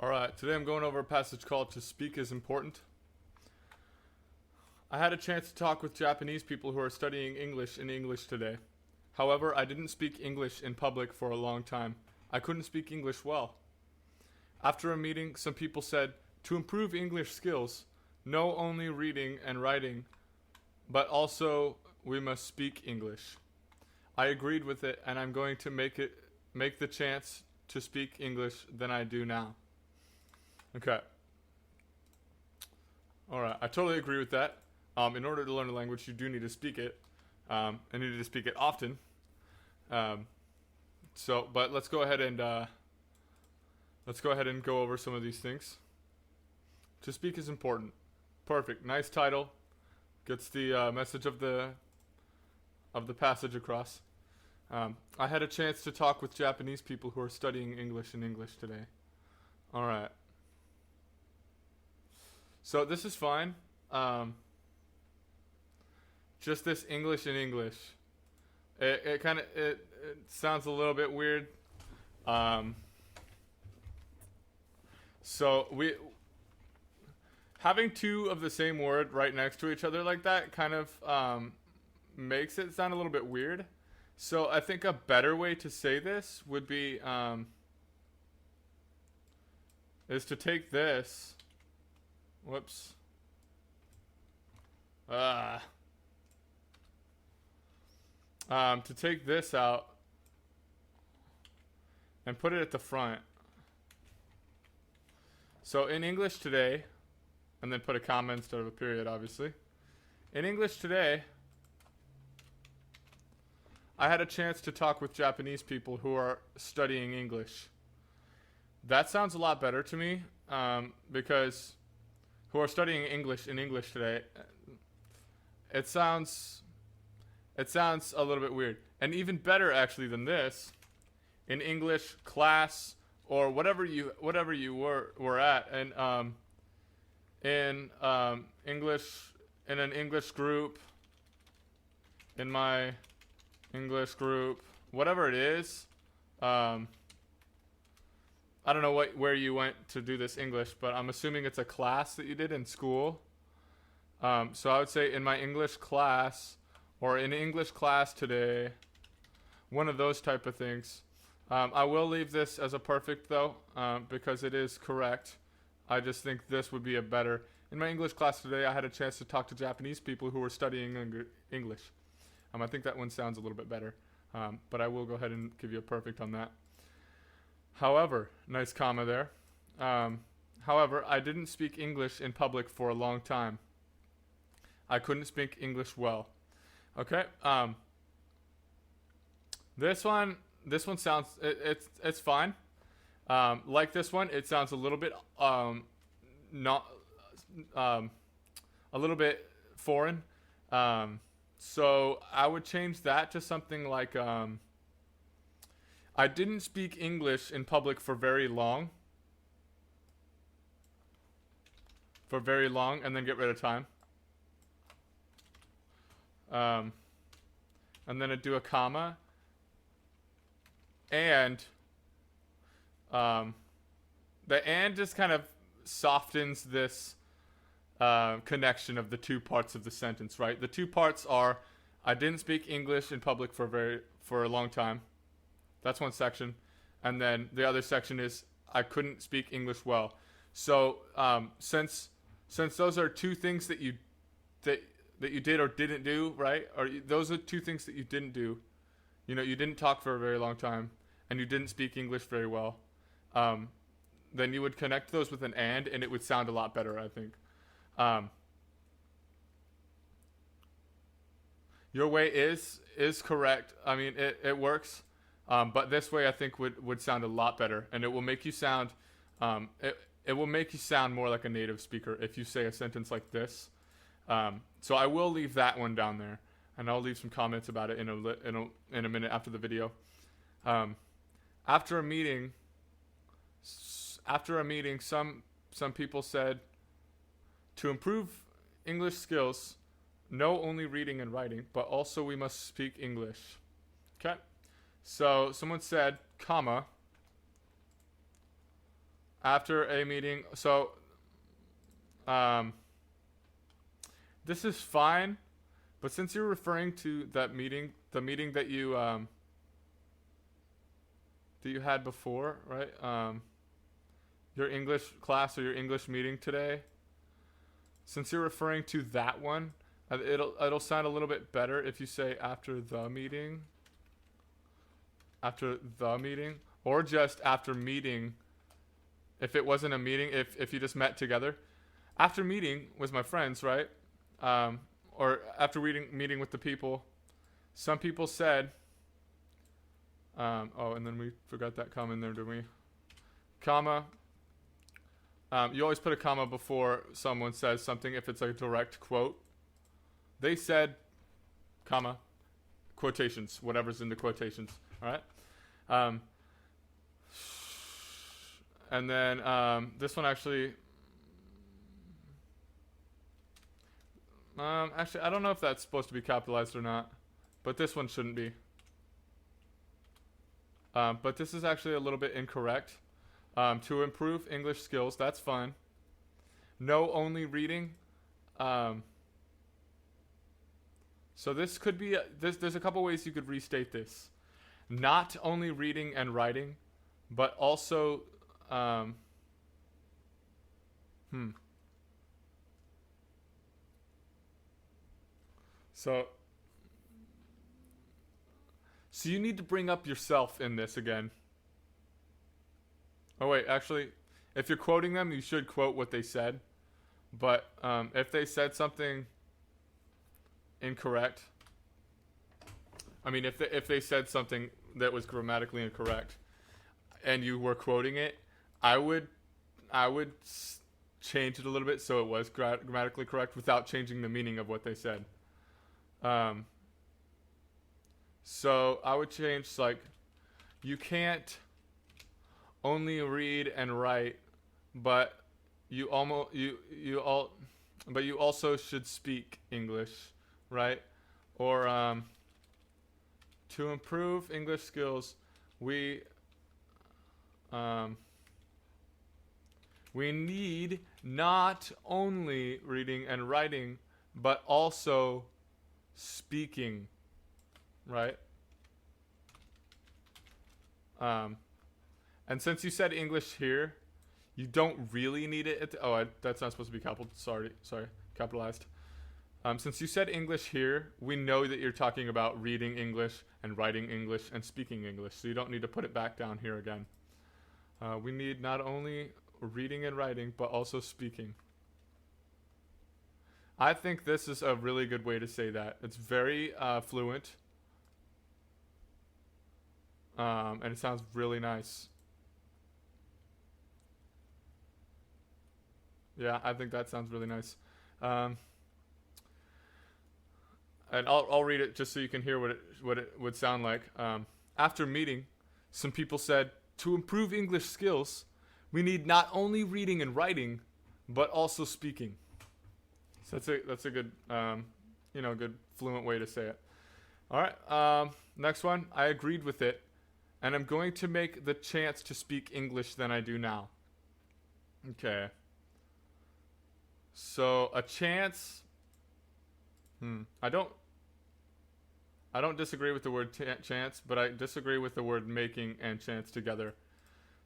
Alright, today I'm going over a passage called To Speak is Important. I had a chance to talk with Japanese people who are studying English in English today. However, I didn't speak English in public for a long time. I couldn't speak English well. After a meeting, some people said, to improve English skills, know only reading and writing, but also we must speak English. I agreed with it, and I'm going to make the chance to speak English than I do now. Okay. Alright, I totally agree with that. In order to learn a language, you do need to speak it. And you need to speak it often. But let's go ahead and go over some of these things. To speak is important. Perfect. Nice title. Gets the message of the passage across. I had a chance to talk with Japanese people who are studying English in English today. Alright. So this is fine. Just this English in English. It sounds a little bit weird. So we having two of the same word right next to each other like that kind of makes it sound a little bit weird. So I think a better way to say this would be is to take this. Whoops. To take this out and put it at the front. So in English today, and then put a comma instead of a period, obviously. In English today, I had a chance to talk with Japanese people who are studying English. That sounds a lot better to me, because who are studying English in English today, it sounds a little bit weird. And even better actually than this, in English class or whatever you were at, and in English, in an English group, in my English group, whatever it is, I don't know where you went to do this English, but I'm assuming it's a class that you did in school. So I would say in my English class, or in English class today, one of those type of things. I will leave this as a perfect though, because it is correct. I just think this would be a better. In my English class today, I had a chance to talk to Japanese people who were studying English. I think that one sounds a little bit better, but I will go ahead and give you a perfect on that. However, nice comma there. However, I didn't speak English in public for a long time. I couldn't speak English well. Okay. This one sounds it's fine. Like this one, it sounds a little bit not a little bit foreign. So I would change that to something like I didn't speak English in public for very long. For very long, and then get rid of time. And then I'd do a comma. And the and just kind of softens this connection of the two parts of the sentence, right? The two parts are I didn't speak English in public for a long time. That's one section. And then the other section is I couldn't speak English well. So since those are two things that you did or didn't do, right? Or those are two things that you didn't do. You know, you didn't talk for a very long time, and you didn't speak English very well. Then you would connect those with an and it would sound a lot better, I think. Your way is correct. I mean, it works. But this way I think would sound a lot better, and it will make you sound it will make you sound more like a native speaker if you say a sentence like this. So I will leave that one down there, and I'll leave some comments about it in a minute after the video. After a meeting, some people said to improve English skills, know only reading and writing, but also we must speak English. Okay. So someone said, comma, After a meeting. So, um, this is fine, but since you're referring to that meeting, the meeting that you had before, right? Your English class or your English meeting today. Since you're referring to that one, it'll sound a little bit better if you say after the meeting. After the meeting, or just after meeting. If it wasn't a meeting, if you just met together, after meeting with my friends, right? Or after meeting with the people, some people said, oh, and then we forgot that comma in there, didn't we? Comma. You always put a comma before someone says something if it's a direct quote. They said, comma, quotations, whatever's in the quotations, all right? And then this one actually, actually, I don't know if that's supposed to be capitalized or not, but this one shouldn't be. But this is actually a little bit incorrect. To improve English skills, that's fine. No only reading. So this could be, there's a couple ways you could restate this. Not only reading and writing, but also, So you need to bring up yourself in this again. Oh wait, actually, if you're quoting them, you should quote what they said. But if they said something incorrect, I mean, if they said something that was grammatically incorrect, and you were quoting it, I would change it a little bit so it was grammatically correct without changing the meaning of what they said. So I would change like, you can't only read and write, but you also should speak English, right? Or to improve English skills, we need not only reading and writing, but also speaking, right? And since you said English here, you don't really need it. That's not supposed to be capitalized. Since you said English here, we know that you're talking about reading English and writing English and speaking English, so you don't need to put it back down here again. We need not only reading and writing, but also speaking. I think this is a really good way to say that. It's very fluent. And it sounds really nice. Yeah, I think that sounds really nice. And I'll read it just so you can hear what it would sound like. After meeting, some people said, to improve English skills, we need not only reading and writing, but also speaking. So that's a good, good fluent way to say it. All right. Next one. I agreed with it, and I'm going to make the chance to speak English than I do now. Okay. So a chance. I don't disagree with the word chance, but I disagree with the word making and chance together.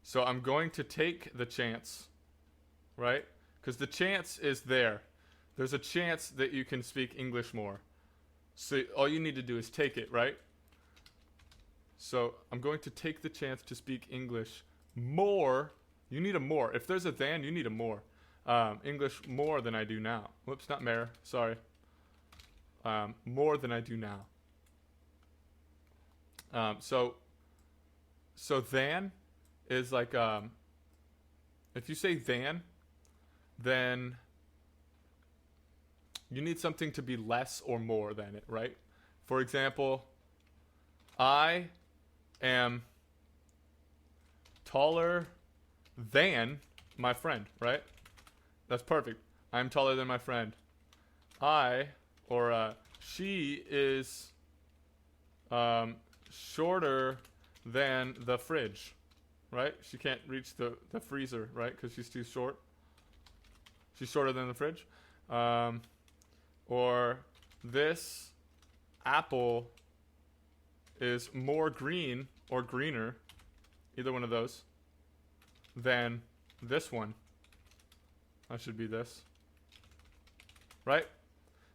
So I'm going to take the chance, right? Because the chance is there. There's a chance that you can speak English more. So all you need to do is take it, right? So I'm going to take the chance to speak English more. You need a more. If there's a than, you need a more. English more than I do now. Whoops, not mere. Sorry. More than I do now. So than is like, if you say than, then you need something to be less or more than it, right? For example, I am taller than my friend, right? That's perfect. I'm taller than my friend. She is shorter than the fridge, right? She can't reach the freezer, right? Because she's too short. She's shorter than the fridge. Or this apple is more green or greener, either one of those, than this one. That should be this. Right?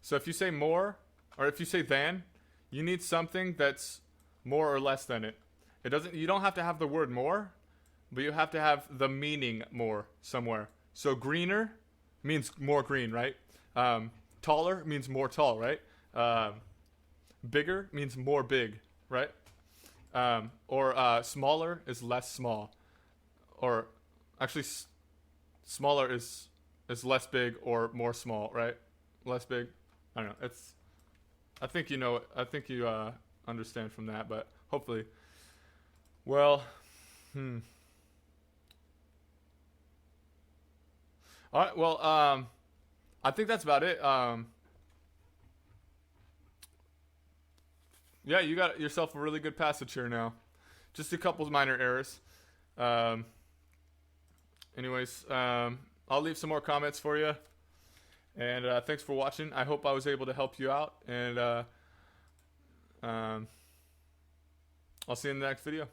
So if you say more, or if you say than, you need something that's more or less than it. You don't have to have the word more, but you have to have the meaning more somewhere. So greener means more green, right? Taller means more tall, right? Bigger means more big, right? Or smaller is less small. Or actually smaller is less big or more small, right? Less big. I don't know. I think you know. I think you understand from that, but hopefully. Well, All right. Well, I think that's about it. Yeah, you got yourself a really good passage here now. Just a couple of minor errors. Anyways, I'll leave some more comments for you. And thanks for watching. I hope I was able to help you out. And I'll see you in the next video.